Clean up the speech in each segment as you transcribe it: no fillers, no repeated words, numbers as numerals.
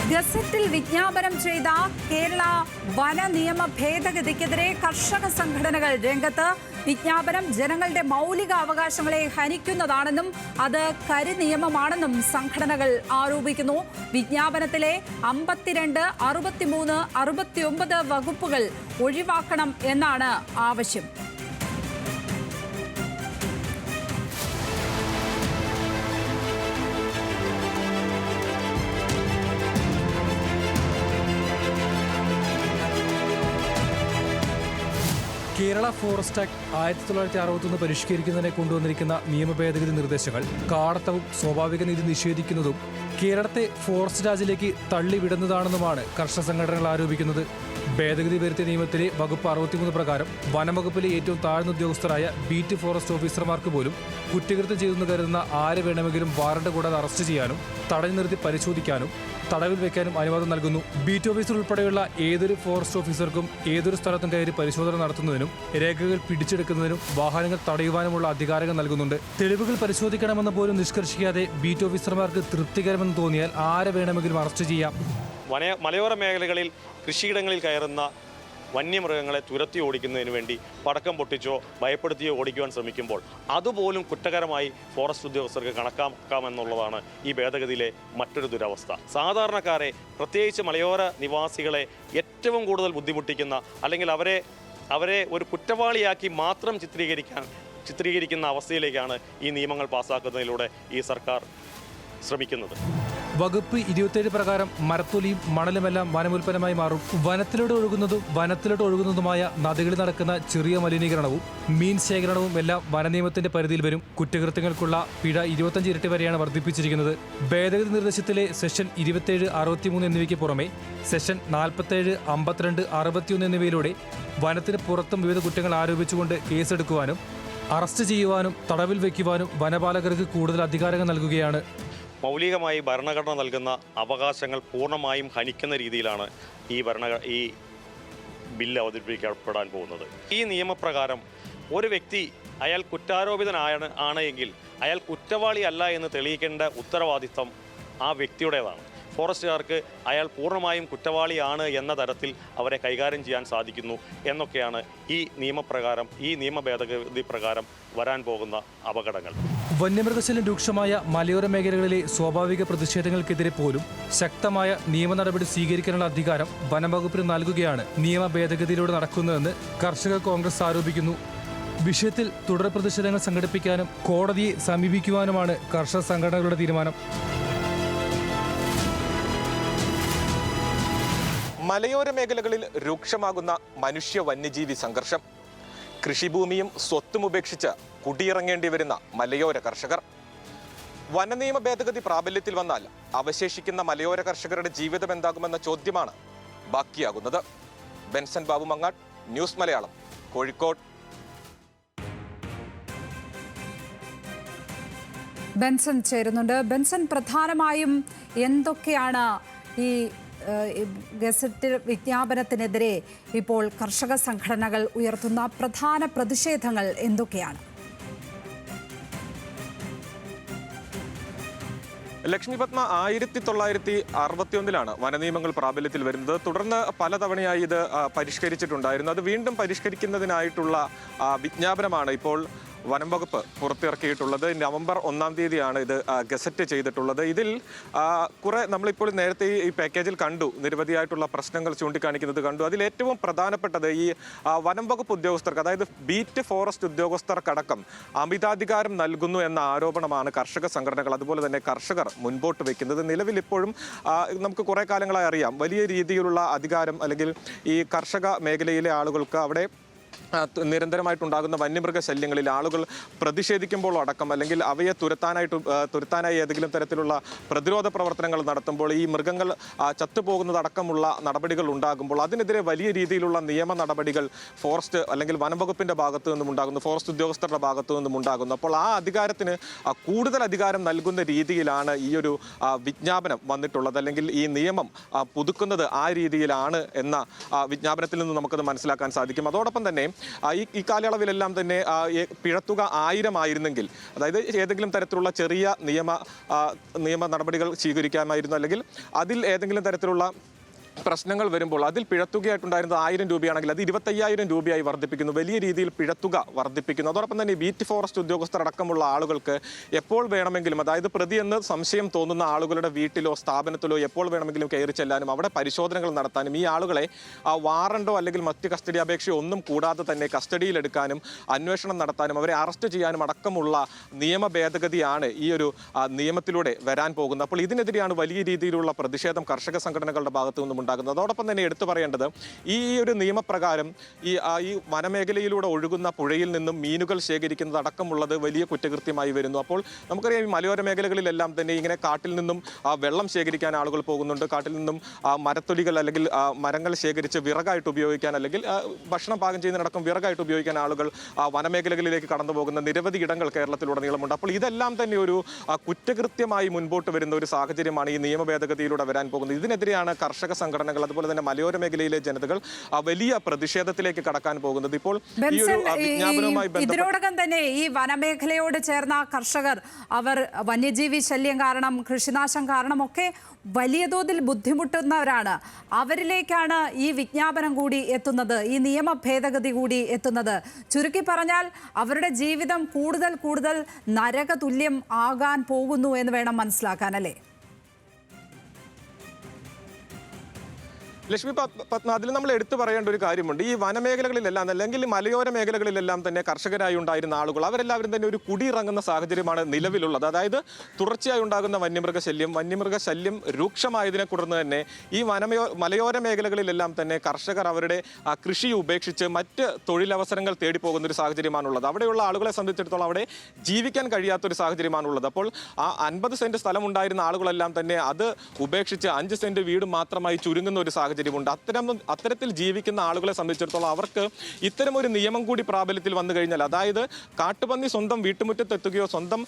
ഗസറ്റിൽ വിജ്ഞാപനം ചെയ്ത കേരള വന നിയമ ഭേദഗതിക്കെതിരെ കർഷക സംഘടനകൾ രംഗത്ത്. വിജ്ഞാപനം ജനങ്ങളുടെ മൗലിക അവകാശങ്ങളെ ഹനിക്കുന്നതാണെന്നും അത് കരിനിയമമാണെന്നും സംഘടനകൾ ആരോപിക്കുന്നു. വിജ്ഞാപനത്തിലെ 52, 63, 69 വകുപ്പുകൾ ഒഴിവാക്കണം എന്നാണ് ആവശ്യം. കേരള ഫോറസ്റ്റ് ആക്ട് 1961 പരിഷ്കരിക്കുന്നതിനെ കൊണ്ടുവന്നിരിക്കുന്ന നിയമ ഭേദഗതി നിർദ്ദേശങ്ങൾ കാടത്തവും സ്വാഭാവിക നീതി നിഷേധിക്കുന്നതും കേരളത്തെ ഫോറസ്റ്റ് രാജിലേക്ക് തള്ളിവിടുന്നതാണെന്നുമാണ് കർഷക സംഘടനകൾ ആരോപിക്കുന്നത്. ഭേദഗതി വരുത്തിയ നിയമത്തിലെ വകുപ്പ് 63 പ്രകാരം വനംവകുപ്പിലെ ഏറ്റവും താഴ്ന്ന ഉദ്യോഗസ്ഥരായ ബീറ്റ് ഫോറസ്റ്റ് ഓഫീസർമാർക്ക് പോലും കുറ്റകൃത്യം ചെയ്തെന്ന് കരുതുന്ന ആര് വേണമെങ്കിലും വാറണ്ട് കൂടാതെ അറസ്റ്റ് ചെയ്യാനും തടഞ്ഞു നിർത്തി പരിശോധിക്കാനും തടവിൽ വെക്കാനും അനുവാദം നൽകുന്നു. ബീറ്റ് ഓഫീസർ ഉൾപ്പെടെയുള്ള ഏതൊരു ഫോറസ്റ്റ് ഓഫീസർക്കും ഏതൊരു സ്ഥലത്തും കയറി പരിശോധന നടത്തുന്നതിനും രേഖകൾ പിടിച്ചെടുക്കുന്നതിനും വാഹനങ്ങൾ തടയുവാനുമുള്ള അധികാരങ്ങൾ നൽകുന്നുണ്ട്. തെളിവുകൾ പരിശോധിക്കണമെന്ന് പോലും നിഷ്കർഷിക്കാതെ ബീറ്റ് ഓഫീസർമാർക്ക് തൃപ്തികരമെന്ന് തോന്നിയാൽ ആരെ വേണമെങ്കിലും അറസ്റ്റ് ചെയ്യാം. മലയോര മേഖലകളിൽ കൃഷിയിടങ്ങളിൽ കയറുന്ന വന്യമൃഗങ്ങളെ തുരത്തി ഓടിക്കുന്നതിന് വേണ്ടി പടക്കം പൊട്ടിച്ചോ ഭയപ്പെടുത്തിയോ ഓടിക്കുവാൻ ശ്രമിക്കുമ്പോൾ അതുപോലും കുറ്റകരമായി ഫോറസ്റ്റ് ഉദ്യോഗസ്ഥർക്ക് കണക്കാക്കാമെന്നുള്ളതാണ് ഈ ഭേദഗതിയിലെ മറ്റൊരു ദുരവസ്ഥ. സാധാരണക്കാരെ, പ്രത്യേകിച്ച് മലയോര നിവാസികളെ ഏറ്റവും കൂടുതൽ ബുദ്ധിമുട്ടിക്കുന്ന, അല്ലെങ്കിൽ അവരെ ഒരു കുറ്റവാളിയാക്കി മാത്രം ചിത്രീകരിക്കുന്ന അവസ്ഥയിലേക്കാണ് ഈ നിയമങ്ങൾ പാസ്സാക്കുന്നതിലൂടെ ഈ സർക്കാർ ശ്രമിക്കുന്നത്. വകുപ്പ് 27 പ്രകാരം മരത്തൊലിയും മണലുമെല്ലാം വനമുൽപ്പന്നമായി മാറും. വനത്തിലോട്ട് ഒഴുകുന്നതുമായ നദികളിൽ നടക്കുന്ന ചെറിയ മലിനീകരണവും മീൻ ശേഖരണവും എല്ലാം വനനിയമത്തിന്റെ പരിധിയിൽ വരും. കുറ്റകൃത്യങ്ങൾക്കുള്ള പിഴ 25 ഇരട്ടി വരെയാണ് വർദ്ധിപ്പിച്ചിരിക്കുന്നത്. ഭേദഗതി നിർദ്ദേശത്തിലെ സെഷൻ 27, 63 എന്നിവയ്ക്ക് പുറമെ സെഷൻ 47, 52, 61 എന്നിവയിലൂടെ വനത്തിന് പുറത്തും വിവിധ കുറ്റങ്ങൾ ആരോപിച്ചുകൊണ്ട് കേസെടുക്കുവാനും അറസ്റ്റ് ചെയ്യുവാനും തടവിൽ വയ്ക്കുവാനും വനപാലകർക്ക് കൂടുതൽ അധികാരങ്ങൾ നൽകുകയാണ്. മൗലികമായി ഭരണഘടന നൽകുന്ന അവകാശങ്ങൾ പൂർണ്ണമായും ഹനിക്കുന്ന രീതിയിലാണ് ഈ ബില്ല് അവതരിപ്പിക്കപ്പെടാൻ പോകുന്നത്. ഈ നിയമപ്രകാരം ഒരു വ്യക്തി അയാൾ കുറ്റാരോപിതനാണ് എങ്കിൽ അയാൾ കുറ്റവാളിയല്ല എന്ന് തെളിയിക്കേണ്ട ഉത്തരവാദിത്തം ആ വ്യക്തിയുടേതാണ്. ഫോറസ്റ്റുകാർക്ക് അയാൾ പൂർണ്ണമായും കുറ്റവാളിയാണ് എന്ന തരത്തിൽ അവരെ കൈകാര്യം ചെയ്യാൻ സാധിക്കുന്നു എന്നൊക്കെയാണ് ഈ നിയമ ഭേദഗതി പ്രകാരം വരാൻ പോകുന്ന അപകടങ്ങൾ. വന്യമൃഗശല്യം രൂക്ഷമായ മലയോര മേഖലകളിലെ സ്വാഭാവിക പ്രതിഷേധങ്ങൾക്കെതിരെ പോലും ശക്തമായ നിയമ നടപടി സ്വീകരിക്കാനുള്ള അധികാരം വനംവകുപ്പിന് നൽകുകയാണ് നിയമ ഭേദഗതിയിലൂടെ നടക്കുന്നതെന്ന് കർഷക കോൺഗ്രസ് ആരോപിക്കുന്നു. വിഷയത്തിൽ തുടർ പ്രതിഷേധങ്ങൾ സംഘടിപ്പിക്കാനും കോടതിയെ സമീപിക്കുവാനുമാണ് കർഷക സംഘടനകളുടെ തീരുമാനം. മലയോര മേഖലകളിൽ രൂക്ഷമാകുന്ന മനുഷ്യ വന്യജീവി സംഘർഷം, കൃഷിഭൂമിയും സ്വത്തും ഉപേക്ഷിച്ച് കുടിയിറങ്ങേണ്ടി വരുന്ന മലയോര കർഷകർ. വനനിയമ ഭേദഗതി പ്രാബല്യത്തിൽ വന്നാൽ അവശേഷിക്കുന്ന മലയോര കർഷകരുടെ ജീവിതം എന്താകുമെന്ന ചോദ്യമാണ് ബാക്കിയാകുന്നത്. ബെൻസൺ ബാബു മങ്ങാട്, ന്യൂസ് മലയാളം, കോഴിക്കോട്. ബെൻസൺ ചേരുന്നുണ്ട്. ബെൻസൺ, പ്രധാനമായും എന്തൊക്കെയാണ് ഈ ഗസറ്റ് വിജ്ഞാപനത്തിനെതിരെ ഇപ്പോൾ കർഷക സംഘടനകൾ ഉയർത്തുന്ന പ്രധാന പ്രതിഷേധങ്ങൾ എന്തൊക്കെയാണ്? ലക്ഷ്മി പത്മ, 1961 വനനിയമങ്ങൾ പ്രാബല്യത്തിൽ വരുന്നത്. തുടർന്ന് പലതവണയായി ഇത് പരിഷ്കരിച്ചിട്ടുണ്ടായിരുന്നു. അത് വീണ്ടും പരിഷ്കരിക്കുന്നതിനായിട്ടുള്ള വിജ്ഞാപനമാണ് ഇപ്പോൾ വനം വകുപ്പ് പുറത്തിറക്കിയിട്ടുള്ളത്. നവംബർ 1 തീയതിയാണ് ഇത് ഗസറ്റ് ചെയ്തിട്ടുള്ളത്. ഇതിൽ നമ്മളിപ്പോൾ നേരത്തെ ഈ പാക്കേജിൽ കണ്ടു, നിരവധിയായിട്ടുള്ള പ്രശ്നങ്ങൾ ചൂണ്ടിക്കാണിക്കുന്നത് കണ്ടു. അതിൽ ഏറ്റവും പ്രധാനപ്പെട്ടത് ഈ വനം വകുപ്പ് ഉദ്യോഗസ്ഥർക്ക്, അതായത് ബീറ്റ് ഫോറസ്റ്റ് ഉദ്യോഗസ്ഥർക്കടക്കം അമിതാധികാരം നൽകുന്നു എന്ന ആരോപണമാണ് കർഷക സംഘടനകൾ, അതുപോലെ തന്നെ കർഷകർ മുൻപോട്ട് വയ്ക്കുന്നത്. നിലവിൽ ഇപ്പോഴും നമുക്ക് കുറേ കാലങ്ങളായി അറിയാം, വലിയ രീതിയിലുള്ള അധികാരം അല്ലെങ്കിൽ ഈ കർഷക മേഖലയിലെ ആളുകൾക്ക് അവിടെ നിരന്തരമായിട്ടുണ്ടാകുന്ന വന്യമൃഗ ശല്യങ്ങളിൽ ആളുകൾ പ്രതിഷേധിക്കുമ്പോൾ അടക്കം, അല്ലെങ്കിൽ അവയെ തുരത്താനായി ഏതെങ്കിലും തരത്തിലുള്ള പ്രതിരോധ പ്രവർത്തനങ്ങൾ നടത്തുമ്പോൾ ഈ മൃഗങ്ങൾ ചത്തുപോകുന്നതടക്കമുള്ള നടപടികൾ ഉണ്ടാകുമ്പോൾ അതിനെതിരെ വലിയ രീതിയിലുള്ള നിയമ നടപടികൾ ഫോറസ്റ്റ് അല്ലെങ്കിൽ വനംവകുപ്പിന്റെ ഭാഗത്തു നിന്നും ഉണ്ടാകുന്നു, ഫോറസ്റ്റ് ഉദ്യോഗസ്ഥരുടെ ഭാഗത്തു നിന്നും ഉണ്ടാകുന്നു. അപ്പോൾ ആ അധികാരത്തിന് കൂടുതൽ അധികാരം നൽകുന്ന രീതിയിലാണ് ഈ ഒരു വിജ്ഞാപനം വന്നിട്ടുള്ളത്, അല്ലെങ്കിൽ ഈ നിയമം പുതുക്കുന്നത് ആ രീതിയിലാണ് എന്ന വിജ്ഞാപനത്തിൽ നിന്ന് നമുക്കത് മനസ്സിലാക്കാൻ സാധിക്കും. അതോടൊപ്പം തന്നെ തന്നെ ഈ കാലയളവിലെല്ലാം തന്നെ പിഴത്തുക 1000 ആയിരുന്നെങ്കിൽ, അതായത് ഏതെങ്കിലും തരത്തിലുള്ള ചെറിയ നിയമ നടപടികൾ സ്വീകരിക്കാമായിരുന്നു, അല്ലെങ്കിൽ അതിൽ ഏതെങ്കിലും തരത്തിലുള്ള പ്രശ്നങ്ങൾ വരുമ്പോൾ അതിൽ പിഴത്തുകയായിട്ടുണ്ടായിരുന്നത് 1000 രൂപയാണെങ്കിൽ അത് 25,000 രൂപയായി വർദ്ധിപ്പിക്കുന്നു. വലിയ രീതിയിൽ പിഴത്തുക വർദ്ധിപ്പിക്കുന്നു. അതോടൊപ്പം തന്നെ ബീറ്റ് ഫോറസ്റ്റ് ഉദ്യോഗസ്ഥർ അടക്കമുള്ള ആളുകൾക്ക് എപ്പോൾ വേണമെങ്കിലും, അതായത് പ്രതിയെന്ന് സംശയം തോന്നുന്ന ആളുകളുടെ വീട്ടിലോ സ്ഥാപനത്തിലോ എപ്പോൾ വേണമെങ്കിലും കയറി ചെല്ലാനും അവിടെ പരിശോധനകൾ നടത്താനും ഈ ആളുകളെ വാറണ്ടോ അല്ലെങ്കിൽ മറ്റ് കസ്റ്റഡി അപേക്ഷയോ ഒന്നും കൂടാതെ തന്നെ കസ്റ്റഡിയിലെടുക്കാനും അന്വേഷണം നടത്താനും അവരെ അറസ്റ്റ് ചെയ്യാനും അടക്കമുള്ള നിയമ ഭേദഗതിയാണ് ഈ ഒരു നിയമത്തിലൂടെ വരാൻ പോകുന്നത്. അപ്പോൾ ഇതിനെതിരെയാണ് വലിയ രീതിയിലുള്ള പ്രതിഷേധം കർഷക സംഘടനകളുടെ ഭാഗത്തു നിന്നും ഉണ്ടാകുന്നത്. അതോടൊപ്പം തന്നെ എടുത്തു പറയേണ്ടത് ഈ ഒരു നിയമപ്രകാരം ഈ വനമേഖലയിലൂടെ ഒഴുകുന്ന പുഴയിൽ നിന്നും മീനുകൾ ശേഖരിക്കുന്നത് അടക്കമുള്ളത് വലിയ കുറ്റകൃത്യമായി വരുന്നു. അപ്പോൾ നമുക്കറിയാം ഈ മലയോര മേഖലകളിലെല്ലാം തന്നെ ഇങ്ങനെ കാട്ടിൽ നിന്നും വെള്ളം ശേഖരിക്കാൻ ആളുകൾ പോകുന്നുണ്ട്. കാട്ടിൽ നിന്നും മരത്തൊലികൾ അല്ലെങ്കിൽ മരങ്ങൾ ശേഖരിച്ച് വിറകായിട്ട് ഉപയോഗിക്കാൻ, അല്ലെങ്കിൽ ഭക്ഷണം പാകം ചെയ്യുന്നതിനടക്കം വിറകായിട്ട് ഉപയോഗിക്കാൻ ആളുകൾ വനമേഖലകളിലേക്ക് കടന്നു പോകുന്ന നിരവധി ഇടങ്ങൾ കേരളത്തിലുടനീളമുണ്ട്. അപ്പോൾ ഇതെല്ലാം തന്നെ ഒരു കുറ്റകൃത്യമായി മുൻപോട്ട് വരുന്ന ഒരു സാഹചര്യമാണ് ഈ നിയമ ഭേദഗതിയിലൂടെ വരാൻ പോകുന്നത്. ഇതിനെതിരെയാണ് കർഷക സംഘടനകൾ അതുപോലെ തന്നെ മലയോര മേഖലയിലെ ജനതകൾ വലിയ പ്രതിഷേധത്തിലേക്ക് കടക്കാൻ പോകുന്നത്. ഇപ്പോൾ ഈ ഒരു വിജ്ഞാപനവുമായി ഇതിനോടകം തന്നെ ഈ വനമേഖലയോട് ചേർന്ന കർഷകർ അവർ വന്യജീവി ശല്യം കാരണം, കൃഷിനാശം കാരണം ഒക്കെ വലിയ തോതിൽ ബുദ്ധിമുട്ടുന്നവരാണ്. അവരിലേക്കാണ് ഈ വിജ്ഞാപനം കൂടി എത്തുന്നത്, ഈ നിയമ ഭേദഗതി കൂടി എത്തുന്നത്. ചുരുക്കി പറഞ്ഞാൽ അവരുടെ ജീവിതം കൂടുതൽ നരക തുല്യം ആകാൻ പോകുന്നു എന്ന് വേണം മനസ്സിലാക്കാൻ, അല്ലേ? ലക്ഷ്മി പത്മ, അതിൽ നമ്മൾ എടുത്തു പറയേണ്ട ഒരു കാര്യമുണ്ട്. ഈ വനമേഖലകളിലെല്ലാം അല്ലെങ്കിൽ മലയോര മേഖലകളിലെല്ലാം തന്നെ കർഷകരായി ഉണ്ടായിരുന്ന ആളുകൾ അവരെല്ലാവരും തന്നെ ഒരു കുടിയിറങ്ങുന്ന സാഹചര്യമാണ് നിലവിലുള്ളത്. അതായത് തുടർച്ചയായി ഉണ്ടാകുന്ന വന്യമൃഗശല്യം രൂക്ഷമായതിനെ തുടർന്ന് തന്നെ ഈ മലയോര മേഖലകളിലെല്ലാം തന്നെ കർഷകർ അവരുടെ കൃഷി ഉപേക്ഷിച്ച് മറ്റ് തൊഴിലവസരങ്ങൾ തേടി പോകുന്ന ഒരു സാഹചര്യമാണുള്ളത്. അവിടെയുള്ള ആളുകളെ സംബന്ധിച്ചിടത്തോളം അവിടെ ജീവിക്കാൻ കഴിയാത്തൊരു സാഹചര്യമാണുള്ളത്. അപ്പോൾ ആ 50 സെന്റ് സ്ഥലം ഉണ്ടായിരുന്ന ആളുകളെല്ലാം തന്നെ അത് ഉപേക്ഷിച്ച് 5 സെന്റ് വീട് മാത്രമായി ചുരുങ്ങുന്ന ഒരു സാഹചര്യമുണ്ട്. അത്തരത്തിൽ ജീവിക്കുന്ന ആളുകളെ സംബന്ധിച്ചിടത്തോളം അവർക്ക് ഇത്തരമൊരു നിയമം കൂടി പ്രാബല്യത്തിൽ വന്നു കഴിഞ്ഞാൽ, അതായത് കാട്ടുപന്നി സ്വന്തം വീട്ടുമുറ്റത്തെത്തുകയോ സ്വന്തം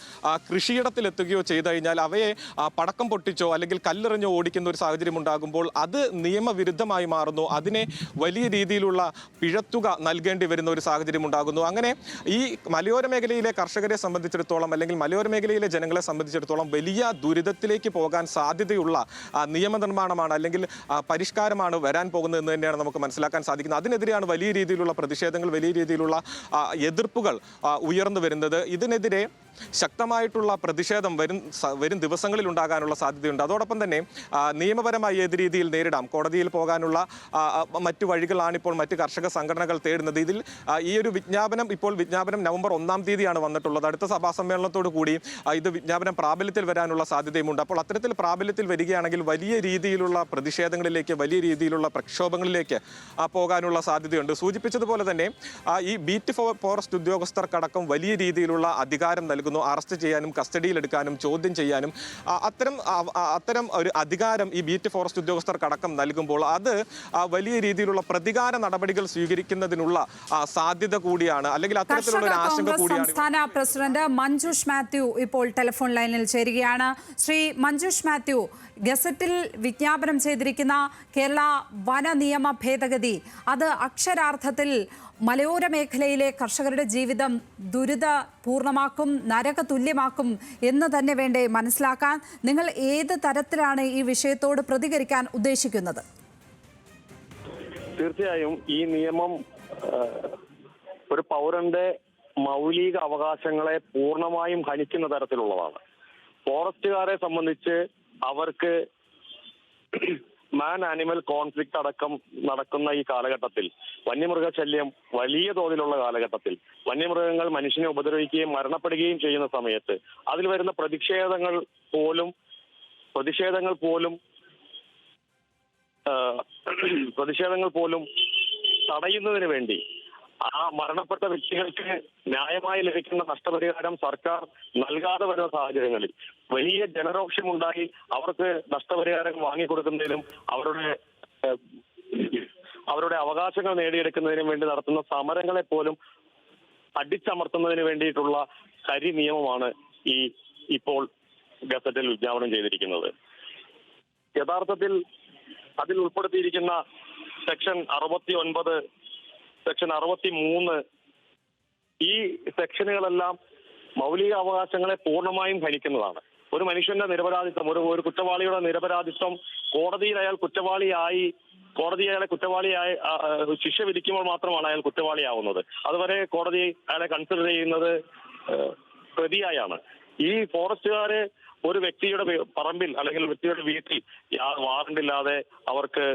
കൃഷിയിടത്തിലെത്തുകയോ ചെയ്തു കഴിഞ്ഞാൽ അവയെ പടക്കം പൊട്ടിച്ചോ അല്ലെങ്കിൽ കല്ലെറിഞ്ഞോ ഓടിക്കുന്ന ഒരു സാഹചര്യം ഉണ്ടാകുമ്പോൾ അത് നിയമവിരുദ്ധമായി മാറുന്നു. അതിനെ വലിയ രീതിയിലുള്ള പിഴത്തുക നൽകേണ്ടി വരുന്ന ഒരു സാഹചര്യം ഉണ്ടാകുന്നു. അങ്ങനെ ഈ മലയോര മേഖലയിലെ കർഷകരെ സംബന്ധിച്ചിടത്തോളം അല്ലെങ്കിൽ മലയോര മേഖലയിലെ ജനങ്ങളെ സംബന്ധിച്ചിടത്തോളം വലിയ ദുരിതത്തിലേക്ക് പോകാൻ സാധ്യതയുള്ള നിയമനിർമ്മാണമാണ് അല്ലെങ്കിൽ പരിഷ്കാരമാണ് വരാൻ പോകുന്നത് എന്ന് തന്നെയാണ് നമുക്ക് മനസ്സിലാക്കാൻ സാധിക്കുന്നത്. അതിനെതിരെയാണ് വലിയ രീതിയിലുള്ള പ്രതിഷേധങ്ങൾ, വലിയ രീതിയിലുള്ള എതിർപ്പുകൾ ഉയർന്നു വരുന്നത്. ഇതിനെതിരെ ശക്തമായിട്ടുള്ള പ്രതിഷേധം വരും ദിവസങ്ങളിൽ ഉണ്ടാകാനുള്ള സാധ്യതയുണ്ട്. അതോടൊപ്പം തന്നെ നിയമപരമായി ഏത് രീതിയിൽ നേരിടാം, കോടതിയിൽ പോകാനുള്ള മറ്റു വഴികളാണിപ്പോൾ മറ്റ് കർഷക സംഘടനകൾ തേടുന്നത്. ഇതിൽ ഈ ഒരു വിജ്ഞാപനം നവംബർ 1-ാം തീയതിയാണ് വന്നിട്ടുള്ളത്. അടുത്ത സഭാ സമ്മേളനത്തോടു കൂടി ഇത് വിജ്ഞാപനം പ്രാബല്യത്തിൽ വരാനുള്ള സാധ്യതയുമുണ്ട്. അപ്പോൾ അത്തരത്തിൽ പ്രാബല്യത്തിൽ വരികയാണെങ്കിൽ വലിയ രീതിയിലുള്ള പ്രതിഷേധങ്ങളിലേക്ക്, വലിയ രീതിയിലുള്ള പ്രക്ഷോഭങ്ങളിലേക്ക് പോകാനുള്ള സാധ്യതയുണ്ട്. സൂചിപ്പിച്ചതുപോലെ തന്നെ ഈ ബീറ്റ് ഫോറസ്റ്റ് ഉദ്യോഗസ്ഥർക്കടക്കം വലിയ രീതിയിലുള്ള അധികാരം നൽകുന്നു. അറസ്റ്റ് ചെയ്യാനും കസ്റ്റഡിയിലെടുക്കാനും ചോദ്യം ചെയ്യാനും അത്തരം ഒരു അധികാരം ഈ ബീറ്റ് ഫോറസ്റ്റ് ഉദ്യോഗസ്ഥർക്കടക്കം നൽകുമ്പോൾ അത് വലിയ രീതിയിലുള്ള പ്രതികാര നടപടികൾ സ്വീകരിക്കുന്നതിനുള്ള സാധ്യത കൂടിയാണ്, അല്ലെങ്കിൽ അത്തരത്തിലുള്ള ഒരു ആശങ്ക കൂടിയാണ്. സംസ്ഥാന പ്രസിഡന്റ് മഞ്ജുഷ് മാത്യു ഇപ്പോൾ ടെലിഫോൺ ലൈനിൽ ചേരുകയാണ്. ശ്രീ മഞ്ജുഷ് മാത്യു, ഗസറ്റിൽ വിജ്ഞാപനം ചെയ്തിരിക്കുന്ന കേരള വന നിയമ ഭേദഗതി അത് അക്ഷരാർത്ഥത്തിൽ മലയോര മേഖലയിലെ കർഷകരുടെ ജീവിതം ദുരിതപൂർണമാക്കും, നരക തുല്യമാക്കും എന്ന് തന്നെ വേണ്ടേ മനസ്സിലാക്കാൻ? നിങ്ങൾ ഏത് തരത്തിലാണ് ഈ വിഷയത്തോട് പ്രതികരിക്കാൻ ഉദ്ദേശിക്കുന്നത്? തീർച്ചയായും ഈ നിയമം ഒരു പൗരന്റെ മൗലിക അവകാശങ്ങളെ പൂർണ്ണമായും ഹനിക്കുന്ന തരത്തിലുള്ളതാണ്. ഫോറസ്റ്റുകാരെ സംബന്ധിച്ച് അവർക്ക് മാൻ ആനിമൽ കോൺഫ്ലിക്റ്റ് അടക്കം നടക്കുന്ന ഈ കാലഘട്ടത്തിൽ, വന്യമൃഗശല്യം വലിയ തോതിലുള്ള കാലഘട്ടത്തിൽ, വന്യമൃഗങ്ങൾ മനുഷ്യനെ ഉപദ്രവിക്കുകയും മരണപ്പെടുകയും ചെയ്യുന്ന സമയത്ത് അതിൽ വരുന്ന പ്രതിഷേധങ്ങൾ പോലും തടയുന്നതിന് വേണ്ടി ആ മരണപ്പെട്ട വ്യക്തികൾക്ക് ന്യായമായി ലഭിക്കുന്ന നഷ്ടപരിഹാരം സർക്കാർ നൽകാതെ വരുന്ന സാഹചര്യങ്ങളിൽ വലിയ ജനരോക്ഷമുണ്ടായി അവർക്ക് നഷ്ടപരിഹാരം വാങ്ങിക്കൊടുക്കുന്നതിനും അവരുടെ അവകാശങ്ങൾ നേടിയെടുക്കുന്നതിനും വേണ്ടി നടത്തുന്ന സമരങ്ങളെ പോലും അടിച്ചമർത്തുന്നതിന് വേണ്ടിയിട്ടുള്ള കരി നിയമമാണ് ഇപ്പോൾ ഗസറ്റിൽ വിജ്ഞാപനം ചെയ്തിരിക്കുന്നത്. യഥാർത്ഥത്തിൽ അതിൽ ഉൾപ്പെടുത്തിയിരിക്കുന്ന സെക്ഷൻ 69 സെക്ഷൻ 63 ഈ സെക്ഷനുകളെല്ലാം മൗലിക അവകാശങ്ങളെ പൂർണ്ണമായും ഹനിക്കുന്നതാണ്. ഒരു മനുഷ്യന്റെ നിരപരാധിത്വം, ഒരു കുറ്റവാളിയുടെ നിരപരാധിത്വം കോടതിയിൽ അയാൾ കോടതി അയാളെ കുറ്റവാളിയായി ശിക്ഷ വിധിക്കുമ്പോൾ മാത്രമാണ് അയാൾ കുറ്റവാളിയാവുന്നത്. അതുവരെ കോടതി അയാളെ കൺസിഡർ ചെയ്യുന്നത് പ്രതിയായാണ്. ഈ ഫോറസ്റ്റുകാര് ഒരു വ്യക്തിയുടെ പറമ്പിൽ അല്ലെങ്കിൽ വ്യക്തിയുടെ വീട്ടിൽ വാറണ്ടില്ലാതെ അവർക്ക്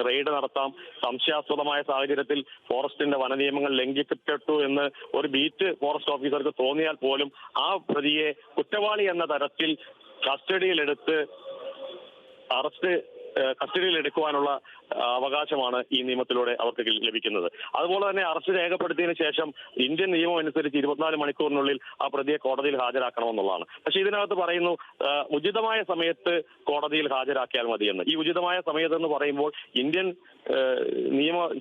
റെയ്ഡ് നടത്താം. സംശയാസ്പദമായ സാഹചര്യത്തിൽ ഫോറസ്റ്റിന്റെ വനനിയമങ്ങൾ ലംഘിക്കപ്പെട്ടു എന്ന് ഒരു ബീറ്റ് ഫോറസ്റ്റ് ഓഫീസർക്ക് തോന്നിയാൽ പോലും ആ പ്രതിയെ കുറ്റവാളി എന്ന തരത്തിൽ കസ്റ്റഡിയിൽ എടുക്കുവാനുള്ള അവകാശമാണ് ഈ നിയമത്തിലൂടെ അവർക്ക് ലഭിക്കുന്നത്. അതുപോലെ തന്നെ അറസ്റ്റ് രേഖപ്പെടുത്തിയതിനു ശേഷം ഇന്ത്യൻ നിയമം അനുസരിച്ച് 24 മണിക്കൂറിനുള്ളിൽ ആ പ്രതിയെ കോടതിയിൽ ഹാജരാക്കണമെന്നുള്ളതാണ്. പക്ഷെ ഇതിനകത്ത് പറയുന്നു ഉചിതമായ സമയത്ത് കോടതിയിൽ ഹാജരാക്കിയാൽ മതിയെന്ന്. ഈ ഉചിതമായ സമയത്ത് എന്ന് പറയുമ്പോൾ ഇന്ത്യൻ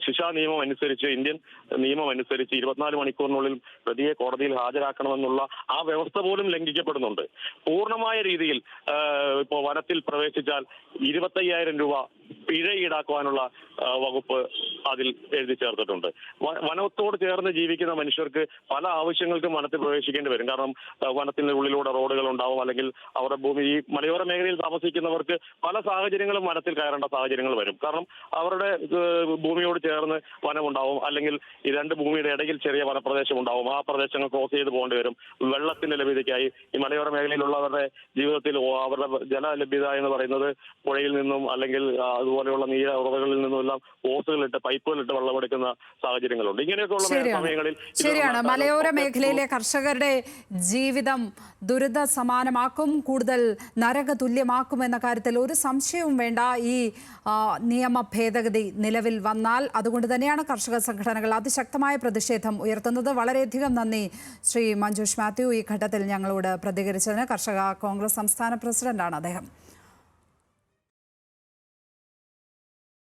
ശിക്ഷാ നിയമം അനുസരിച്ച് 24 മണിക്കൂറിനുള്ളിൽ പ്രതിയെ കോടതിയിൽ ഹാജരാക്കണമെന്നുള്ള ആ വ്യവസ്ഥ പോലും ലംഘിക്കപ്പെടുന്നുണ്ട്. പൂർണ്ണമായ രീതിയിൽ ഇപ്പോൾ വനത്തിൽ പ്രവേശിച്ചാൽ 25,000 രൂപ പിഴ ഈടാക്കുവാനുള്ള വകുപ്പ് അതിൽ എഴുതി ചേർത്തിട്ടുണ്ട്. വനത്തോട് ചേർന്ന് ജീവിക്കുന്ന മനുഷ്യർക്ക് പല ആവശ്യങ്ങൾക്കും വനത്തിൽ പ്രവേശിക്കേണ്ടി വരും. കാരണം വനത്തിന്റെ ഉള്ളിലൂടെ റോഡുകൾ ഉണ്ടാവും, അല്ലെങ്കിൽ അവരുടെ ഭൂമി ഈ മലയോര മേഖലയിൽ താമസിക്കുന്നവർക്ക് പല സാഹചര്യങ്ങളും വനത്തിൽ കയറേണ്ട സാഹചര്യങ്ങൾ വരും. കാരണം അവരുടെ ഭൂമിയോട് ചേർന്ന് വനമുണ്ടാവും, അല്ലെങ്കിൽ ഈ രണ്ട് ഭൂമിയുടെ ഇടയിൽ ചെറിയ വനപ്രദേശം ഉണ്ടാവും. ആ പ്രദേശങ്ങൾ ക്രോസ് ചെയ്ത് പോകേണ്ടി വരും. വെള്ളത്തിന്റെ ലഭ്യതയ്ക്കായി ഈ മലയോര മേഖലയിലുള്ളവരുടെ ജീവിതത്തിൽ അവരുടെ ജലലഭ്യത എന്ന് പറയുന്നത് പുഴയിൽ നിന്നും അല്ലെങ്കിൽ അതുപോലെയുള്ള നീര ഉറവകളിൽ നിന്നുമെല്ലാം ഓസുകളിട്ട് പൈപ്പുകളിട്ട് വെള്ളമെടുക്കുന്ന സാഹചര്യങ്ങളുണ്ട്. ഇങ്ങനെയൊക്കെയുള്ള സമയങ്ങളിൽ ശരിയാണ്, മലയോര മേഖലയിലെ കർഷകരുടെ ജീവിതം ദുരിത സമാനമാക്കും, കൂടുതൽ നരക തുല്യമാക്കുമെന്ന കാര്യത്തിൽ ഒരു സംശയവും വേണ്ട. ഈ നിയമ ഭേദഗതി നിലവിൽ വന്നാൽ അതുകൊണ്ട് തന്നെയാണ് കർഷക സംഘടനകൾ അതിശക്തമായ പ്രതിഷേധം ഉയർത്തുന്നത്. വളരെയധികം നന്ദി ശ്രീ മഞ്ജുഷ് മാത്യു ഈ ഘട്ടത്തിൽ ഞങ്ങളോട് പ്രതികരിച്ചതിന്. കർഷക കോൺഗ്രസ് സംസ്ഥാന പ്രസിഡന്റാണ് അദ്ദേഹം.